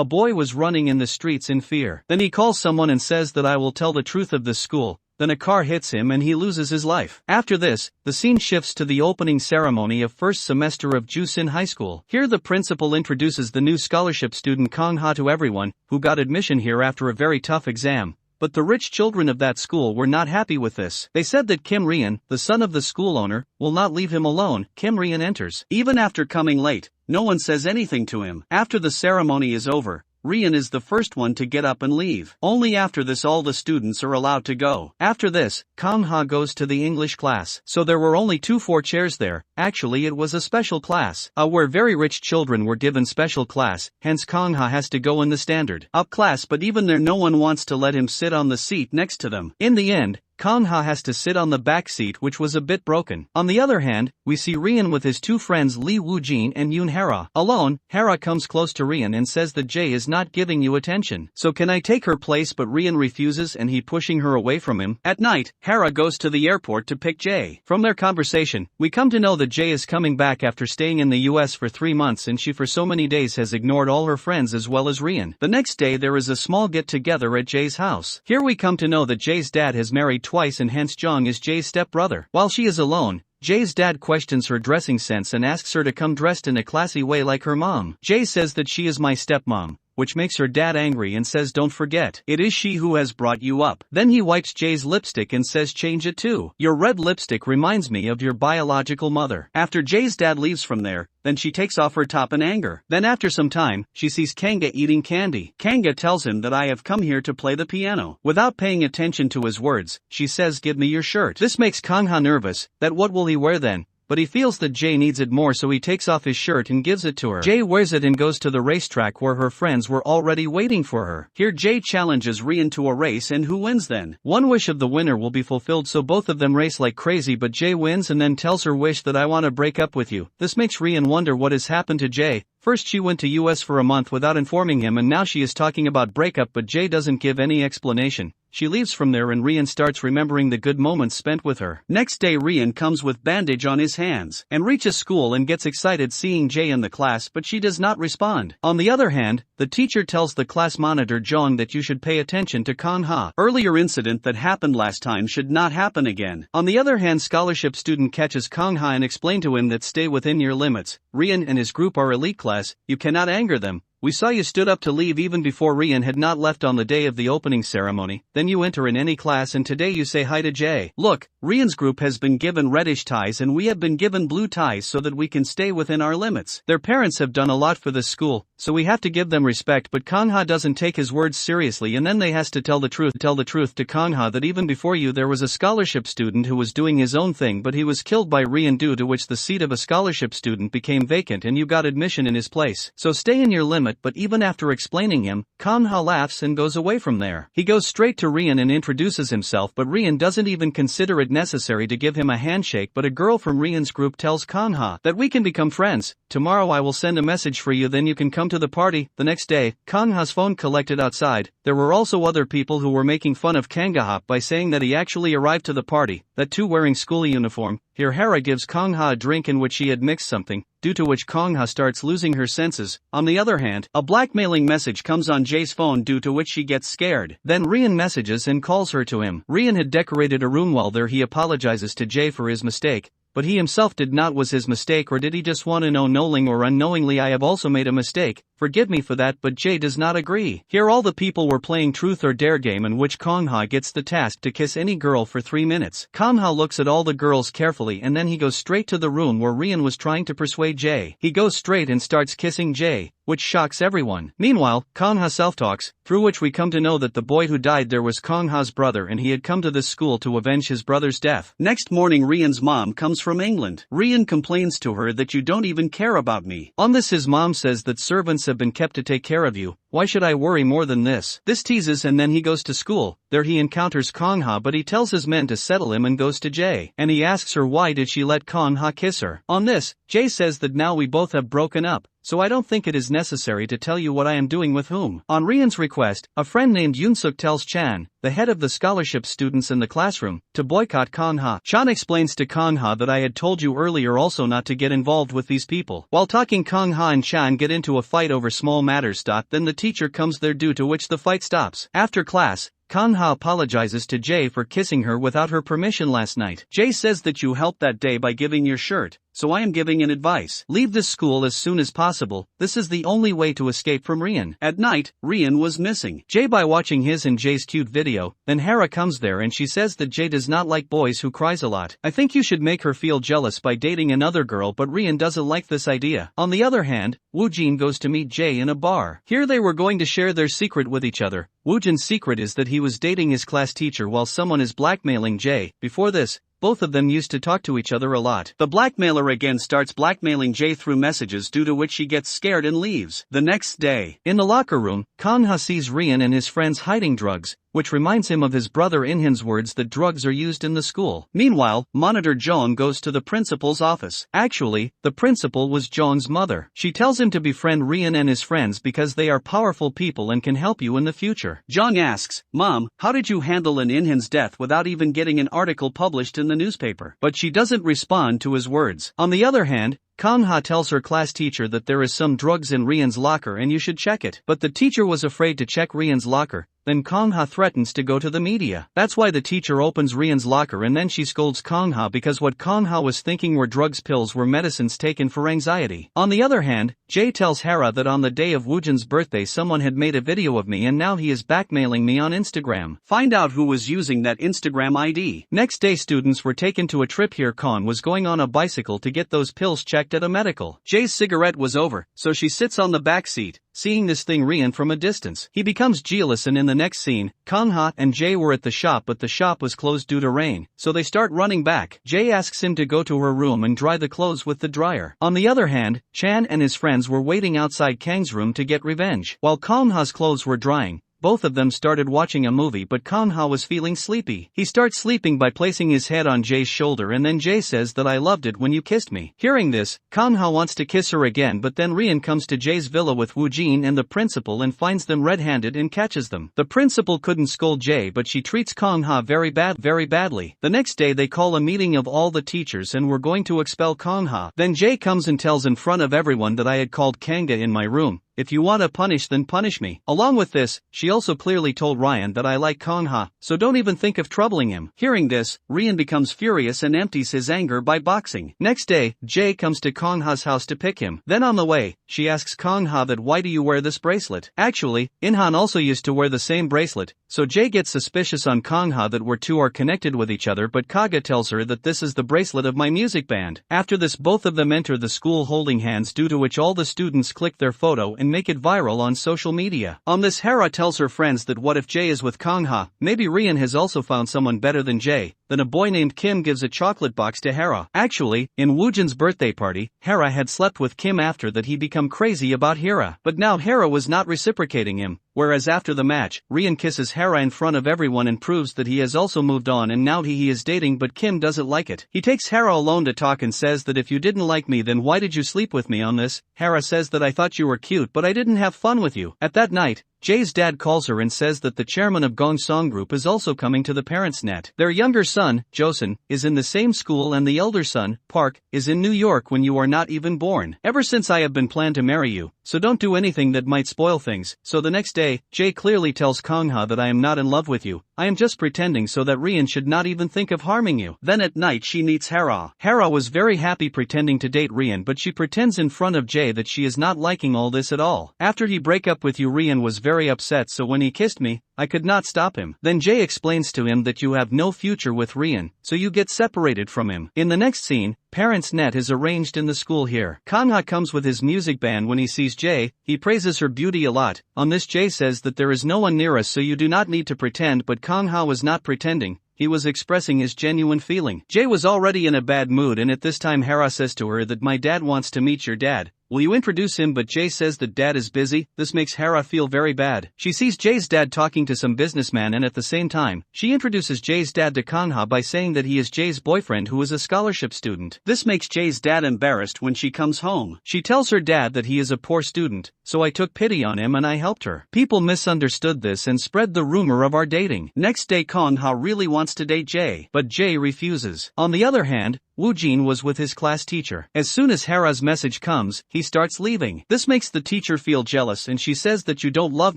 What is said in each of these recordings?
a boy was running in the streets in fear. Then he calls someone and says that I will tell the truth of this school. Then a car hits him and he loses his life. After this, the scene shifts to the opening ceremony of first semester of Jusin High School. Here the principal introduces the new scholarship student Kong Ha to everyone, who got admission here after a very tough exam. But the rich children of that school were not happy with this. They said that Kim Rian, the son of the school owner, will not leave him alone. Kim Rian enters. Even after coming late, no one says anything to him. After the ceremony is over, Rian is the first one to get up and leave. Only after this all the students are allowed to go. After this, Kong Ha goes to the English class. So there were only 4 chairs there. Actually it was a special class. Where very rich children were given special class, hence Kong Ha has to go in the standard up class, but even there no one wants to let him sit on the seat next to them. In the end, Kong Ha has to sit on the back seat, which was a bit broken. On the other hand, we see Rian with his 2 friends Lee Woo-jin and Yoon Hara. Alone, Hara comes close to Rian and says that Jae is not giving you attention. So can I take her place, but Rian refuses and he pushing her away from him. At night, Hara goes to the airport to pick Jae. From their conversation, we come to know that Jae is coming back after staying in the US for 3 months and she for so many days has ignored all her friends as well as Rian. The next day there is a small get-together at Jae's house. Here we come to know that Jae's dad has married twice and hence Jung is Jae's stepbrother. While she is alone, Jae's dad questions her dressing sense and asks her to come dressed in a classy way like her mom. Jae says that she is my stepmom, which makes her dad angry and says don't forget, it is she who has brought you up. Then he wipes Jae's lipstick and says change it too. Your red lipstick reminds me of your biological mother. After Jae's dad leaves from there, then she takes off her top in anger. Then after some time, she sees Kanga eating candy. Kanga tells him that I have come here to play the piano. Without paying attention to his words, she says give me your shirt. This makes Kong Ha nervous, that what will he wear then? But he feels that Jae needs it more, so he takes off his shirt and gives it to her. Jae wears it and goes to the racetrack where her friends were already waiting for her. Here Jae challenges Rian to a race, and who wins then? One wish of the winner will be fulfilled, so both of them race like crazy, but Jae wins and then tells her wish that I want to break up with you. This makes Rian wonder what has happened to Jae. First she went to US for a month without informing him and now she is talking about breakup, but Jae doesn't give any explanation. She leaves from there and Rian starts remembering the good moments spent with her. Next day Rian comes with bandage on his hands and reaches school and gets excited seeing Jae in the class, but she does not respond. On the other hand, the teacher tells the class monitor Jong that you should pay attention to Kong Ha. Earlier incident that happened last time should not happen again. On the other hand, scholarship student catches Kong Ha and explain to him that stay within your limits. Rian and his group are elite class, you cannot anger them. We saw you stood up to leave even before Rian had not left on the day of the opening ceremony. Then you enter in any class and today you say hi to Jae. Look, Rian's group has been given reddish ties and we have been given blue ties so that we can stay within our limits. Their parents have done a lot for this school, so we have to give them respect, but Kong Ha doesn't take his words seriously and then they has to tell the truth to Kong Ha that even before you there was a scholarship student who was doing his own thing, but he was killed by Rian, due to which the seat of a scholarship student became vacant and you got admission in his place. So stay in your limit. But even after explaining him, Kong Ha laughs and goes away from there. He goes straight to Rian and introduces himself, but Rian doesn't even consider it necessary to give him a handshake, but a girl from Rian's group tells Kong Ha that we can become friends. Tomorrow I will send a message for you, then you can come to the party. The next day, Kong Ha's phone collected outside. There were also other people who were making fun of Kanga Ha by saying that he actually arrived to the party, that too wearing school uniform. Here Hara gives Kong Ha a drink in which she had mixed something, due to which Kong Ha starts losing her senses. On the other hand, a blackmailing message comes on Jae's phone, due to which she gets scared. Then Rian messages and calls her to him. Rian had decorated a room. While there he apologizes to Jae for his mistake, but he himself did not. Was his mistake, or did he just want to know knowingly or unknowingly? I have also made a mistake, forgive me for that, but Jae does not agree. Here all the people were playing truth or dare game in which Kong Ha gets the task to kiss any girl for 3 minutes. Kong Ha looks at all the girls carefully and then he goes straight to the room where Rian was trying to persuade Jae. He goes straight and starts kissing Jae, which shocks everyone. Meanwhile, Kong Ha self-talks, through which we come to know that the boy who died there was Kong Ha's brother and he had come to this school to avenge his brother's death. Next morning Rian's mom comes from England. Rian complains to her that you don't even care about me. On this his mom says that servants have been kept to take care of you. Why should I worry more than this? This teases and then he goes to school. There he encounters Kong Ha, but he tells his men to settle him and goes to Jae. And he asks her why did she let Kong Ha kiss her. On this, Jae says that now we both have broken up, so I don't think it is necessary to tell you what I am doing with whom. On Rian's request, a friend named Yoonsuk tells Chan the head of the scholarship students in the classroom, to boycott Kang Ha. Chan explains to Kang Ha that I had told you earlier also not to get involved with these people. While talking, Kang Ha and Chan get into a fight over small matters. Then the teacher comes there, due to which the fight stops. After class, Kang Ha apologizes to Jay for kissing her without her permission last night. Jay says that you helped that day by giving your shirt, so I am giving an advice. Leave this school as soon as possible. This is the only way to escape from Rian. At night, Rian was missing Jay by watching his and Jay's cute video. Then Hera comes there and she says that Jay does not like boys who cries a lot. I think you should make her feel jealous by dating another girl, but Rian doesn't like this idea. On the other hand, Woojin goes to meet Jay in a bar. Here they were going to share their secret with each other. Woojin's secret is that he was dating his class teacher while someone is blackmailing Jay. Before this, both of them used to talk to each other a lot. The blackmailer again starts blackmailing Jay through messages, due to which she gets scared and leaves. The next day, in the locker room, Kang Ha sees Rian and his friends hiding drugs, which reminds him of his brother Inhan's words that drugs are used in the school. Meanwhile, Monitor Jong goes to the principal's office. Actually, the principal was Jong's mother. She tells him to befriend Rian and his friends because they are powerful people and can help you in the future. Jong asks, "Mom, how did you handle an Inhan's death without even getting an article published in the newspaper?" But she doesn't respond to his words. On the other hand, Kang Ha tells her class teacher that there is some drugs in Rian's locker and you should check it. But the teacher was afraid to check Rian's locker. Then Kang Ha threatens to go to the media. That's why the teacher opens Rian's locker and then she scolds Kang Ha because what Kang Ha was thinking were drugs, pills were medicines taken for anxiety. On the other hand, Jay tells Hera that on the day of Woojin's birthday someone had made a video of me and now he is blackmailing me on Instagram. Find out who was using that Instagram ID. Next day students were taken to a trip. Here Khan was going on a bicycle to get those pills checked at a medical. Jay's cigarette was over, so she sits on the back seat. Seeing this thing, Rian from a distance, he becomes jealous, and in the next scene, Kang Ha and Jay were at the shop, but the shop was closed due to rain, so they start running back. Jay asks him to go to her room and dry the clothes with the dryer. On the other hand, Chan and his friends were waiting outside Kang's room to get revenge. While Kang Ha's clothes were drying, both of them started watching a movie, but Kang Ha was feeling sleepy. He starts sleeping by placing his head on Jay's shoulder, and then Jay says that I loved it when you kissed me. Hearing this, Kang Ha wants to kiss her again, but then Rian comes to Jay's villa with Woojin and the principal and finds them red-handed and catches them. The principal couldn't scold Jay, but she treats Kang Ha very badly. The next day they call a meeting of all the teachers and were going to expel Kang Ha. Then Jay comes and tells in front of everyone that I had called Kanga in my room. If you want to punish, then punish me. Along with this, she also clearly told Ryan that I like Kang Ha, so don't even think of troubling him. Hearing this, Rian becomes furious and empties his anger by boxing. Next day, Jay comes to Kang Ha's house to pick him. Then on the way, she asks Kang Ha that why do you wear this bracelet? Actually, Inhan also used to wear the same bracelet, so Jay gets suspicious on Kang Ha that we two are connected with each other, but Kaga tells her that this is the bracelet of my music band. After this, both of them enter the school holding hands, due to which all the students click their photo and make it viral on social media. On this, Hera tells her friends that what if Jay is with Kang Ha, maybe Rian has also found someone better than Jay. Then a boy named Kim gives a chocolate box to Hera. Actually, in Woojin's birthday party, Hera had slept with Kim after that he become crazy about Hera. But now Hera was not reciprocating him. Whereas after the match, Rian kisses Hera in front of everyone and proves that he has also moved on and now he is dating, but Kim doesn't like it. He takes Hera alone to talk and says that if you didn't like me, then why did you sleep with me on this? Hera says that I thought you were cute, but I didn't have fun with you. At that night, Jay's dad calls her and says that the chairman of Gongsong Group is also coming to the parents' net. Their younger son, Joseon, is in the same school and the elder son, Park, is in New York when you are not even born. Ever since I have been planned to marry you, so don't do anything that might spoil things. So the next day, Jay clearly tells Kang Ha that I am not in love with you. I am just pretending so that Rian should not even think of harming you. Then at night she meets Hera. Hera was very happy pretending to date Rian, but she pretends in front of Jay that she is not liking all this at all. After he break up with you, Rian was very upset, so when he kissed me, I could not stop him. Then Jay explains to him that you have no future with Rian, so you get separated from him. In the next scene, parents' net is arranged in the school here. Kang Ha comes with his music band. When he sees Jay, he praises her beauty a lot. On this, Jay says that there is no one near us, so you do not need to pretend, but Kang Ha was not pretending. He was expressing his genuine feeling. Jay was already in a bad mood, and at this time Hera says to her that my dad wants to meet your dad. will you introduce him, but Jae says that dad is busy. This makes Hera feel very bad. She sees Jae's dad talking to some businessman, and at the same time, she introduces Jae's dad to Kangha by saying that he is Jae's boyfriend who is a scholarship student. This makes Jae's dad embarrassed when she comes home. She tells her dad that he is a poor student, so I took pity on him and I helped her. People misunderstood this and spread the rumor of our dating. Next day, Kangha really wants to date Jae, but Jae refuses. On the other hand, Woo Jin was with his class teacher. As soon as Hera's message comes, he starts leaving. This makes the teacher feel jealous and she says that you don't love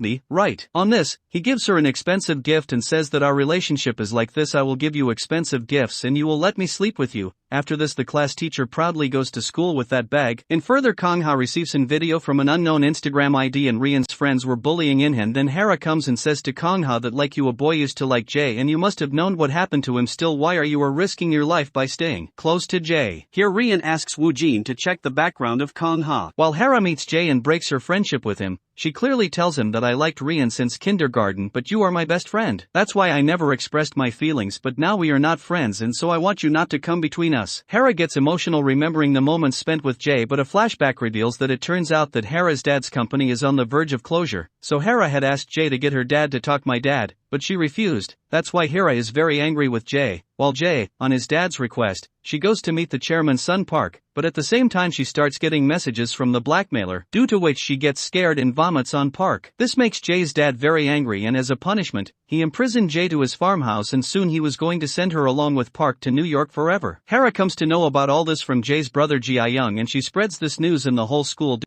me, right? On this, he gives her an expensive gift and says that our relationship is like this: I will give you expensive gifts and you will let me sleep with you. After this, the class teacher proudly goes to school with that bag. In further, Kangha receives a video from an unknown Instagram ID and Rian's friends were bullying Inhan. Then Hera comes and says to Kangha that like you, a boy used to like Jae and you must have known what happened to him. Still, why are you risking your life by staying close to Jae? Here Rian asks Woo Jin to check the background of Kangha. While Hera meets Jae and breaks her friendship with him, she clearly tells him that I liked Rian since kindergarten, but you are my best friend. That's why I never expressed my feelings, but now we are not friends and so I want you not to come between us. Hera gets emotional remembering the moments spent with Jae, but a flashback reveals that it turns out that Hera's dad's company is on the verge of closure, so Hera had asked Jae to get her dad to talk my dad, but she refused. That's why Hera is very angry with Jae. While Jae, on his dad's request, she goes to meet the chairman's son Park, but at the same time she starts getting messages from the blackmailer, due to which she gets scared and vomits on Park. This makes Jae's dad very angry and as a punishment, he imprisoned Jae to his farmhouse and soon he was going to send her along with Park to New York forever. Hera comes to know about all this from Jae's brother Ji Young and she spreads this news in the whole school,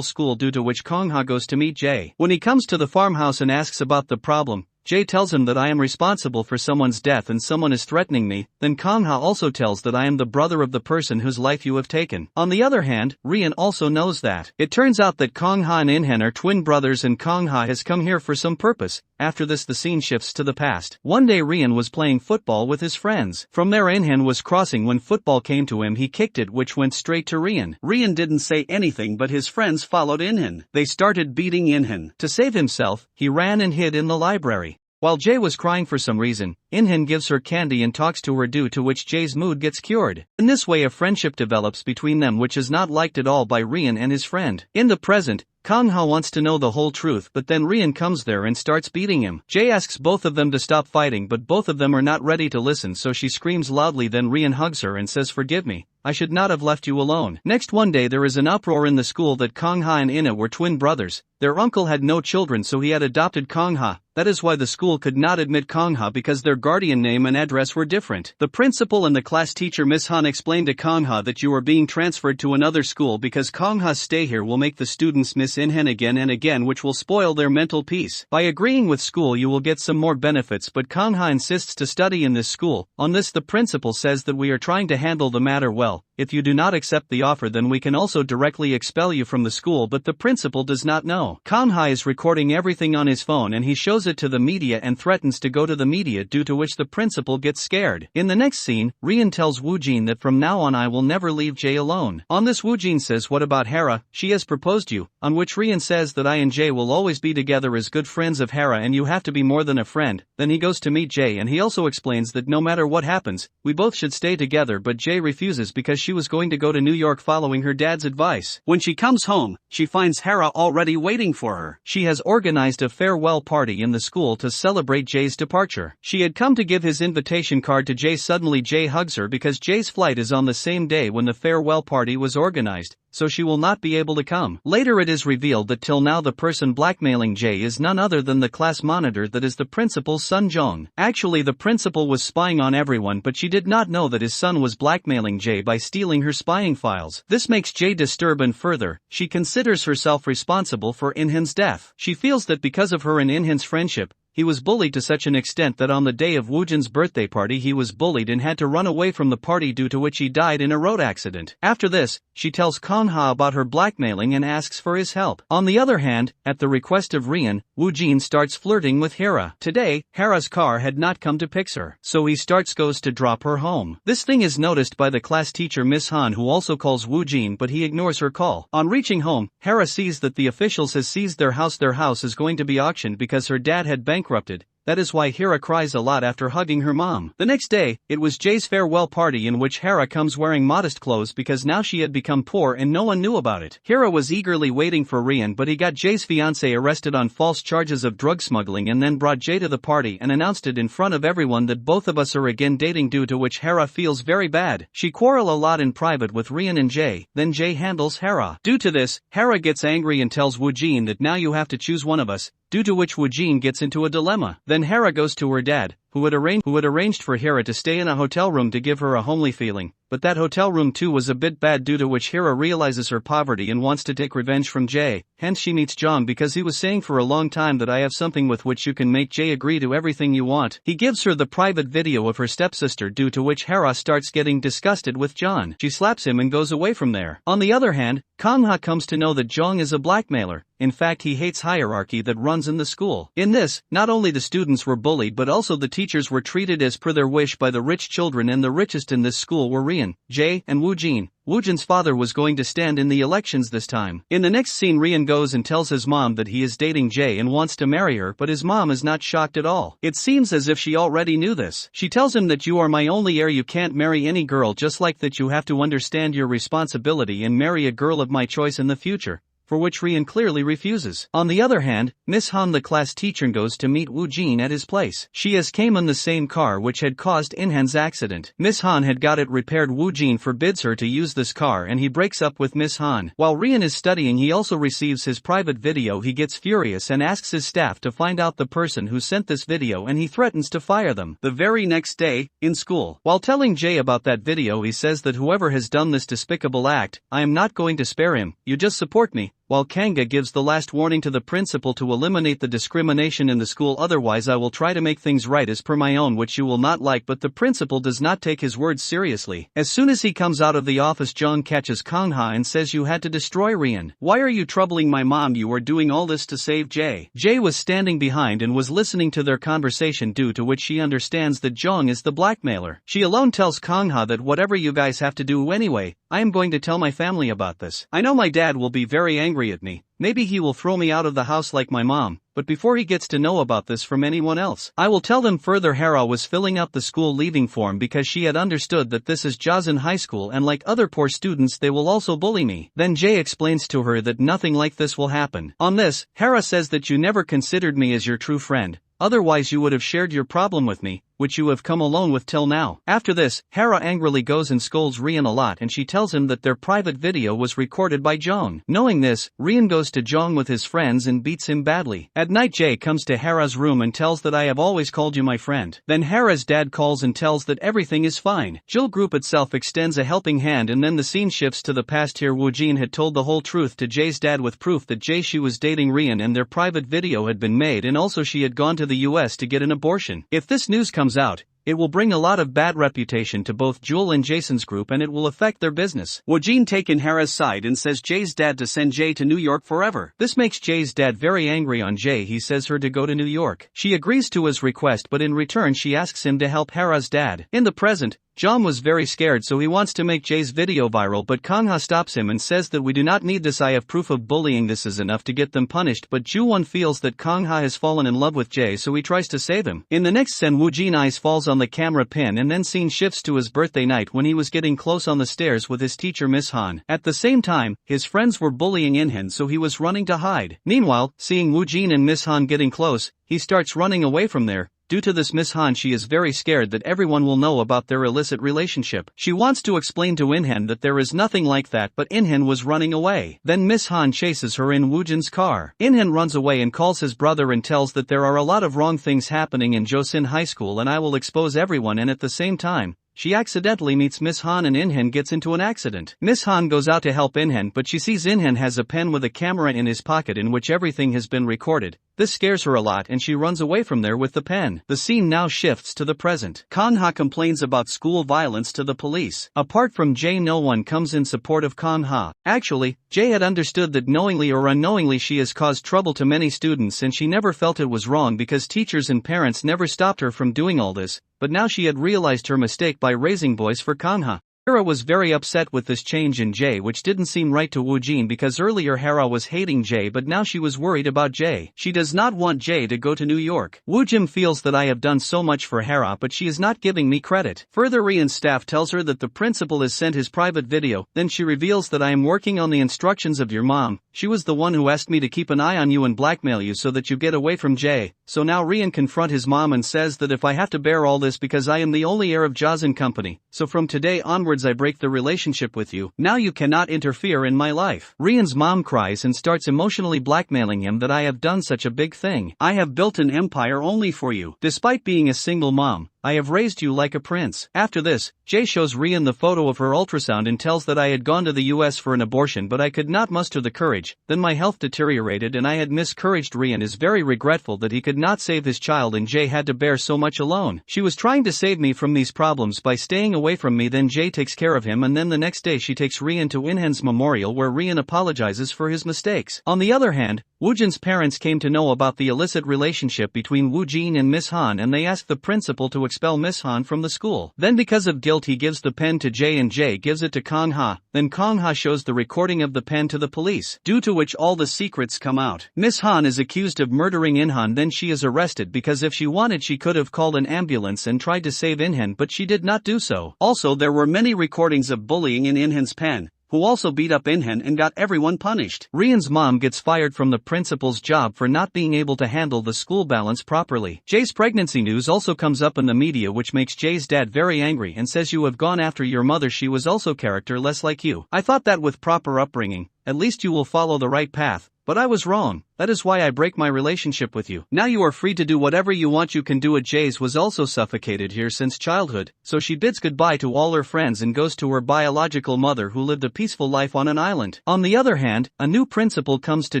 due to which Kangha goes to meet Jae. When he comes to the farmhouse and asks about the problem, Jae tells him that I am responsible for someone's death and someone is threatening me. Then Kangha also tells that I am the brother of the person whose life you have taken. On the other hand, Rian also knows that. It turns out that Kangha and Inhan are twin brothers and Kangha has come here for some purpose. After this, the scene shifts to the past. One day Rian was playing football with his friends. From there, Inhan was crossing. When football came to him, he kicked it, which went straight to Rian. Rian didn't say anything, but his friends followed Inhan. They started beating Inhan. To save himself, he ran and hid in the library. While Jae was crying for some reason, Inhan gives her candy and talks to her, due to which Jae's mood gets cured. In this way, a friendship develops between them which is not liked at all by Rian and his friend. In the present, Kangha wants to know the whole truth, but then Rian comes there and starts beating him. Jae asks both of them to stop fighting, but both of them are not ready to listen, so she screams loudly. Then Rian hugs her and says, "Forgive me. I should not have left you alone." Next, one day there is an uproar in the school that Kangha and Inna were twin brothers. Their uncle had no children, so he had adopted Kangha. That is why the school could not admit Kangha, because their guardian name and address were different. The principal and the class teacher Miss Han explained to Kangha that you are being transferred to another school because Kangha's stay here will make the students miss Inhan again and again, which will spoil their mental peace. By agreeing with school you will get some more benefits, but Kangha insists to study in this school. On this, the principal says that we are trying to handle the matter well. If you do not accept the offer, then we can also directly expel you from the school, but the principal does not know. Kangha is recording everything on his phone and he shows it to the media and threatens to go to the media, due to which the principal gets scared. In the next scene, Rian tells Woo Jin that from now on I will never leave Jae alone. On this, Woo Jin says, "What about Hera? She has proposed you." On which Rian says that I and Jae will always be together as good friends of Hera and you have to be more than a friend. Then he goes to meet Jae and he also explains that no matter what happens, we both should stay together, but Jae refuses because she was going to go to New York following her dad's advice. When she comes home, she finds Hera already waiting for her. She has organized a farewell party in the school to celebrate Jae's departure. She had come to give his invitation card to Jae. Suddenly Jae hugs her because Jae's flight is on the same day when the farewell party was organized, so she will not be able to come. Later it is revealed that till now the person blackmailing Jae is none other than the class monitor, that is the principal's son Jong. Actually, the principal was spying on everyone, but she did not know that his son was blackmailing Jae by stealing her spying files. This makes Jae disturb, and further, she considers herself responsible for Inhan's death. She feels that because of her and Inhan's friendship, he was bullied to such an extent that on the day of Woojin's birthday party he was bullied and had to run away from the party, due to which he died in a road accident. After this, she tells Kangha about her blackmailing and asks for his help. On the other hand, at the request of Rian, Woojin starts flirting with Hera. Today, Hera's car had not come to pick her, so he goes to drop her home. This thing is noticed by the class teacher Miss Han, who also calls Woojin, but he ignores her call. On reaching home, Hera sees that the officials has seized their house. Their house is going to be auctioned because her dad had bankrupted, that is why Hira cries a lot after hugging her mom. The next day, it was Jae's farewell party in which Hira comes wearing modest clothes because now she had become poor and no one knew about it. Hira was eagerly waiting for Rian, but he got Jae's fiancé arrested on false charges of drug smuggling and then brought Jae to the party and announced it in front of everyone that both of us are again dating, due to which Hira feels very bad. She quarrel a lot in private with Rian and Jae, then Jae handles Hira. Due to this, Hira gets angry and tells Woojin that now you have to choose one of us, due to which Woojin gets into a dilemma. Then Hira goes to her dad, who had arranged for Hira to stay in a hotel room to give her a homely feeling, but that hotel room too was a bit bad, due to which Hira realizes her poverty and wants to take revenge from Jae. Hence she meets Jong because he was saying for a long time that I have something with which you can make Jae agree to everything you want. He gives her the private video of her stepsister, due to which Hira starts getting disgusted with John. She slaps him and goes away from there. On the other hand, Kangha comes to know that Jong is a blackmailer. In fact, he hates hierarchy that runs in the school. In this, not only the students were bullied but also the teachers were treated as per their wish by the rich children, and the richest in this school were Rian, Jae, and Woojin. Woojin's father was going to stand in the elections this time. In the next scene, Rian goes and tells his mom that he is dating Jae and wants to marry her, but his mom is not shocked at all. It seems as if she already knew this. She tells him that you are my only heir, you can't marry any girl, just like that you have to understand your responsibility and marry a girl of my choice in the future, for which Rian clearly refuses. On the other hand, Miss Han, the class teacher, goes to meet Woojin at his place. She came in the same car which had caused Inhan's accident. Miss Han had got it repaired. Woojin forbids her to use this car and he breaks up with Miss Han. While Rian is studying, he also receives his private video. He gets furious and asks his staff to find out the person who sent this video, and he threatens to fire them. The very next day, in school, while telling Jae about that video, he says that whoever has done this despicable act, I am not going to spare him, you just support me. While Kanga gives the last warning to the principal to eliminate the discrimination in the school, otherwise I will try to make things right as per my own, which you will not like, but the principal does not take his words seriously. As soon as he comes out of the office, Jong catches Kangha and says, you had to destroy Rian. Why are you troubling my mom? You are doing all this to save Jae. Jae was standing behind and was listening to their conversation, due to which she understands that Jong is the blackmailer. She alone tells Kangha that whatever you guys have to do anyway, I am going to tell my family about this. I know my dad will be very angry at me. Maybe he will throw me out of the house like my mom, but before he gets to know about this from anyone else, I will tell them further. Hera was filling out the school leaving form because she had understood that this is Jazin High School and like other poor students they will also bully me. Then Jay explains to her that nothing like this will happen. On this, Hera says that you never considered me as your true friend, otherwise you would have shared your problem with me, which you have come alone with till now. After this, Hera angrily goes and scolds Rian a lot and she tells him that their private video was recorded by Jong. Knowing this, Rian goes to Jong with his friends and beats him badly. At night, Jay comes to Hera's room and tells that I have always called you my friend. Then Hera's dad calls and tells that everything is fine. Jill group itself extends a helping hand and then the scene shifts to the past. Here Woojin had told the whole truth to Jay's dad with proof that she was dating Rian and their private video had been made, and also she had gone to the US to get an abortion. If this news comes out, it will bring a lot of bad reputation to both Jewel and Jason's group and it will affect their business. Woojin taken Hera's side and says Jay's dad to send Jay to New York forever. This makes Jay's dad very angry on Jay. He says her to go to New York. She agrees to his request, but in return she asks him to help Hera's dad. In the present, John was very scared, so he wants to make Jay's video viral, but Kangha stops him and says that we do not need this, I have proof of bullying, this is enough to get them punished. But Ju-won feels that Kangha has fallen in love with Jay, so he tries to save him. In the next scene, Woojin eyes falls on the camera pin and then scene shifts to his birthday night when he was getting close on the stairs with his teacher Miss Han. At the same time, his friends were bullying Inhan, so he was running to hide. Meanwhile, seeing Woojin and Miss Han getting close, he starts running away from there. Due to this, Miss Han she is very scared that everyone will know about their illicit relationship. She wants to explain to Inhan that there is nothing like that, but Inhan was running away. Then Miss Han chases her in Woojin's car. Inhan runs away and calls his brother and tells that there are a lot of wrong things happening in Joseon High School and I will expose everyone, and at the same time, she accidentally meets Miss Han and Inhan gets into an accident. Miss Han goes out to help Inhan, but she sees Inhan has a pen with a camera in his pocket in which everything has been recorded. This scares her a lot and she runs away from there with the pen. The scene now shifts to the present. Kangha complains about school violence to the police. Apart from Jay, no one comes in support of Kangha. Actually, Jay had understood that knowingly or unknowingly she has caused trouble to many students and she never felt it was wrong because teachers and parents never stopped her from doing all this, but now she had realized her mistake by raising boys for Kangha. Hera was very upset with this change in Jae, which didn't seem right to Woojin because earlier Hera was hating Jae, but now she was worried about Jae. She does not want Jae to go to New York. Woojin feels that I have done so much for Hera, but she is not giving me credit. Further, Rian's staff tells her that the principal has sent his private video, then she reveals that I am working on the instructions of your mom. She was the one who asked me to keep an eye on you and blackmail you so that you get away from Jae. So now Rian confront his mom and says that if I have to bear all this because I am the only heir of Jazin Company, so from today onwards I break the relationship with you. Now you cannot interfere in my life. Rian's mom cries and starts emotionally blackmailing him that I have done such a big thing. I have built an empire only for you. Despite being a single mom, I have raised you like a prince. After this, Jae shows Rian the photo of her ultrasound and tells that I had gone to the US for an abortion but I could not muster the courage, then my health deteriorated and I had miscarried. Rian is very regretful that he could not save his child and Jae had to bear so much alone. She was trying to save me from these problems by staying away from me, then Jae takes care of him and then the next day she takes Rian to Inhan's memorial where Rian apologizes for his mistakes. On the other hand, Woojin's parents came to know about the illicit relationship between Woojin and Miss Han and they asked the principal to expel Miss Han from the school. Then because of guilt he gives the pen to Jae and Jae gives it to Kong Ha, then Kong Ha shows the recording of the pen to the police, due to which all the secrets come out. Miss Han is accused of murdering Inhan, then she is arrested because if she wanted she could have called an ambulance and tried to save Inhan but she did not do so. Also there were many recordings of bullying in Inhan's pen, who also beat up Inhan and got everyone punished. Rian's mom gets fired from the principal's job for not being able to handle the school balance properly. Jae's pregnancy news also comes up in the media, which makes Jae's dad very angry and says you have gone after your mother, she was also characterless like you. I thought that with proper upbringing, at least you will follow the right path, but I was wrong. That is why I break my relationship with you. Now you are free to do whatever you want, you can do it. Jae's was also suffocated here since childhood, so she bids goodbye to all her friends and goes to her biological mother who lived a peaceful life on an island. On the other hand, a new principal comes to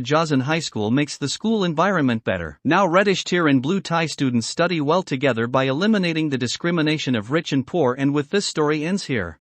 Jazin High School, makes the school environment better. Now reddish tear and blue tie students study well together by eliminating the discrimination of rich and poor, and with this story ends here.